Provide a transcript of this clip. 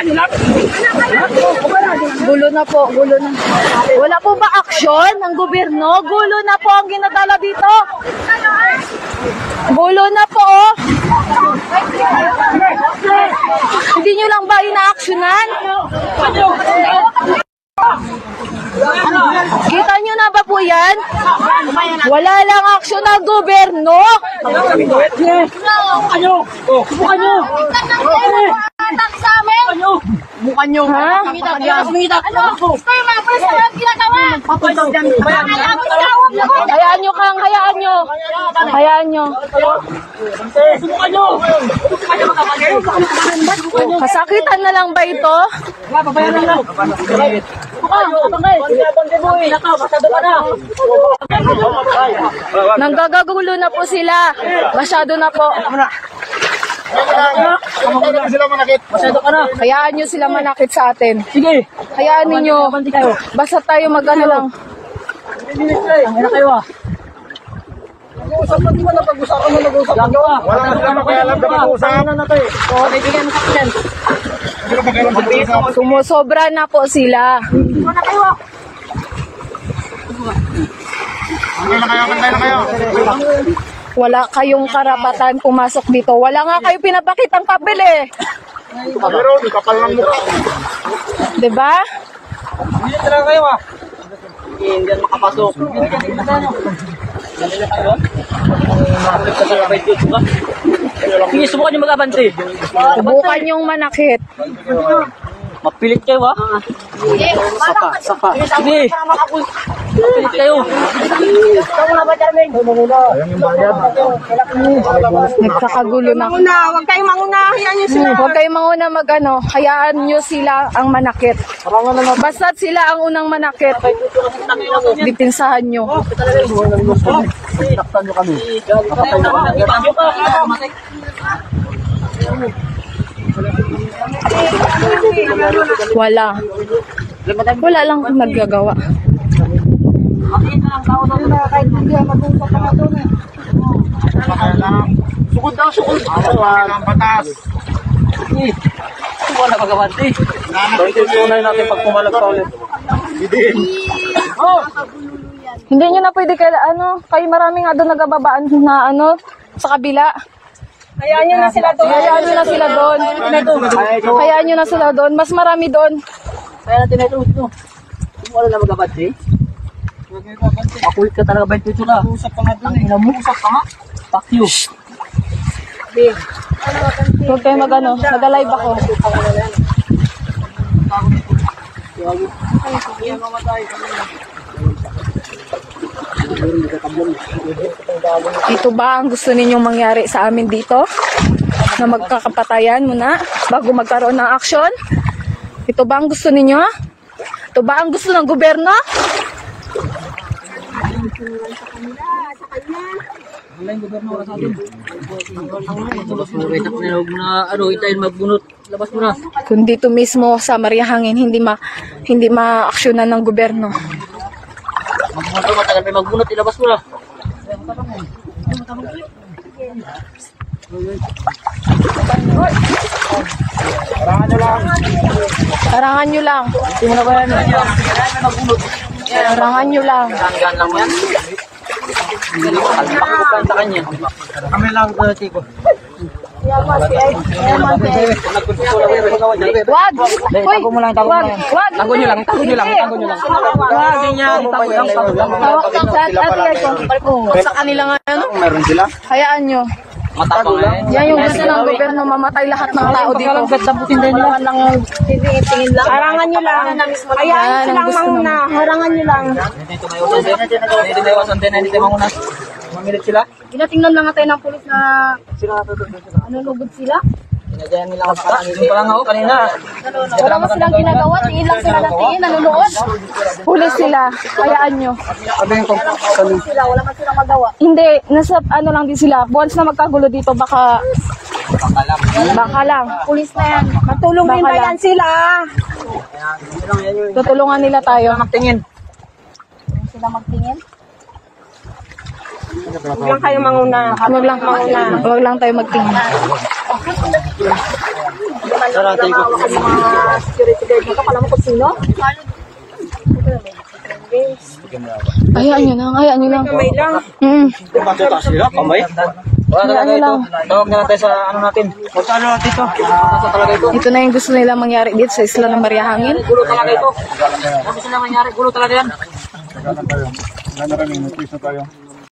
Gulo na po, gulo na. Wala po ba aksyon ng gobyerno? Gulo na po ang ginadala dito. Gulo na po. Hindi nyo lang ba ina-aksyonan? Kita nyo na ba po yan? Wala lang aksyon ng gobyerno. Mukha nyo. Ha? Hayaan nyo, Kang. Hayaan nyo. Hayaan nyo. Kasakitan na lang ba ito? Nanggagagulo na po sila. Masyado na po. Hayaan nyo sila manakit sa atin. Sige. Hayaan ninyo. Basta tayo mag-ano lang. Ano kayo ah? Pag-uusapan mo na pag-usapan mo nag-uusapan nyo ah. Wala na pakialam na pag-uusap. Ano na to eh. Oo, naibigan mo sa akin. Wala na pakialam sa pag-uusap. Sumusobra na po sila. Ano na kayo ah? Hanggang na kayo, hanggang na kayo. Wala kayong karapatan pumasok dito. Wala nga kayo pinapakitang papel eh. Pero, kapal ng mukha. Diba? Hindi talaga kayo ah. Hindi yan makapasok. Sige, subukan nyo mag-abante. Subukan yung manakit. Mapilit kayo ah. Sapa. Sige. Mapilit kayo. Nagkakagulo na. Huwag kayong manguna, hayaan nyo sila. Huwag kayong mauna mag-ano. Hayaan nyo sila ang manakit. Basta't sila ang unang manakit. Dipinsahan nyo. Taktan nyo kami. Wala. Wala lang nagagawa. Sukod daw, sukod. Ang batas. Subukan na pag-abante. Tunay natin pag pumalag pa ulit. Hindi nyo na pwede kayo, kayo marami nga doon nagababaan na sa kabila. Hayaan nyo na sila doon. Hayaan nyo na sila doon. Hayaan nyo na sila doon. Mas marami doon. Kaya natin na ito. Subukan na mag-abante. Makulit ka talaga ba ito na? Usap ka nga doon eh. Usap ka nga? Fuck you. Huwag kayo nag-alive ako. Ito ba ang gusto ninyong mangyari sa amin dito? Na magkakapatayan muna bago magkaroon ng aksyon? Ito ba ang gusto ninyo? Ito ba ang gusto ng gobyerno? Labas mo na. Kung dito mismo sa Mariahangin hindi ma-aksyonan ng gobyerno. Magbunot, matagal may magbunot, ilabas mo na. Tarangan nyo lang. Hindi mo na ba yan? Tarangan nyo lang. Gaan lang yan. Pagkakupan sa kanya. Kami lang sa tiko. Wag! Hoy! Tago mo lang, tago mo lang. Wag! Tago nyo lang, tago nyo lang, tago nyo lang. Wag, ganyan, tago lang, tago lang. Sa kanila nga Meron sila. hayaan nyo. Matapang eh. Yan yung gusto ng gobyerno, mamatay lahat ng tao dito. Harangan nyo lang. Hayaan silang manguna. Harangan nyo lang. Hindi tayo iwasan din, hindi tayo mangunas. Mamilit sila? Tinatingnan lang tayo ng pulis na lugod sila. Pinagayan nila ako sa kanina. Yung pala nga ako kanina. Wala mo silang ginagawa. Tingin lang sila ng tingin. Nanunood. Pulis sila, hayaan nyo. Sila. Wala man silang magawa. Hindi, nasa lang din sila. Once na magkagulo dito, baka lang. Pulis na yan. Matulong din ba yan sila? Tutulungan nila tayo. Magtingin. Sila magtingin. Huwag lang kayo manguna. Wag lang tayo magtingin. naman lang hawakan ng mga security guard nito. Kala mo kung sino? Hayaan nyo lang. Kamay lang. Bakit taas nila? Kamay? Wala talaga ito. Tawag na natin sa ano natin. Kung saan natin ito? Sa talaga ito. Ito na yung gusto nila mangyari dito sa isla ng Mariahangin. Gulo talaga ito. Ano gusto na mangyari? Gulo talaga yan. Gana tayo. Gana rin, may piso tayo.